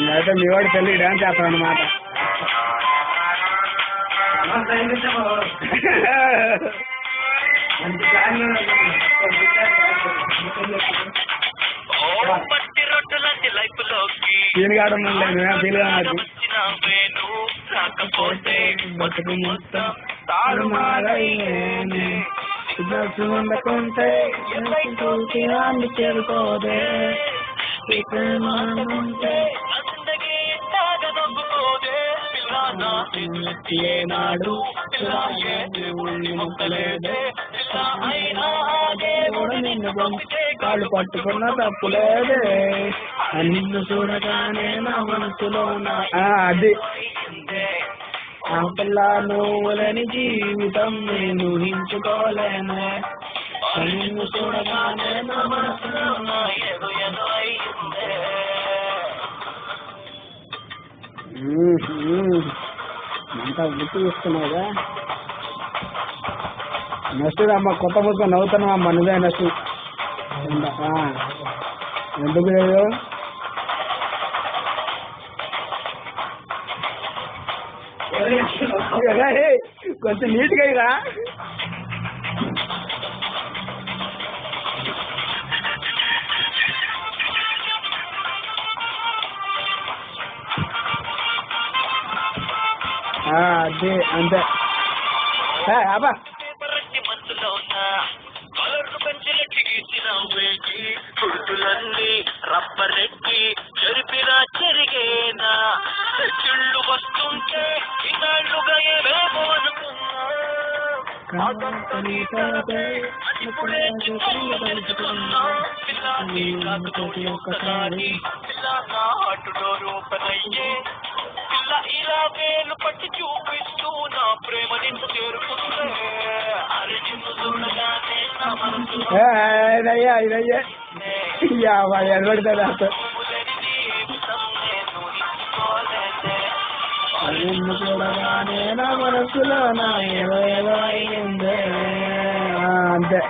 అయితే మీ వాడు పెళ్ళి డాన్స్ చేస్తాను అన్నమాట. ఫీల్ కావడం లేదు, ఫీల్ కాదు. ఉండకుంటే చేరుకోదే ఏనాడు కాళ్ళు పట్టుకున్న తప్పులేదే, నిన్ను చూడగానే నా మనసులో అది ఆ పిల్ల నువ్వులని జీవితం నేను ఊహించుకోలేను, నిన్ను చూడగానే నా మనసులో అంతా గుర్తు చూస్తున్నావుగా. నెక్స్ట్ అమ్మ కొత్త పుస్తకం నవ్వుతున్నావు అమ్మ, నువ్వే నెక్స్ట్. ఎందుకు లేదు కొంచెం నీట్గా ఇరా. అదే అంతే అబ్బా. రబ్బరెక్కి చెరిపిన చెరిగేనా చిళ్ళు వస్తుంటే ఇన్నాళ్ళుగా ఏమేమో అనుకున్నా, ఇప్పుడే తెలుసుకున్నా ఒక్కసారి నా హట్టులో రూపనయ్యే ఇలా ఇలా వేలు పట్టి చూపిస్తూ నా ప్రేమ నిన్ను చేరుకుంటే అరే నిన్ను చూడగానే నా మనసు నిన్ను చూడగానే నా మనసులో నా ఏదో ఏదో అయిందే అంతే.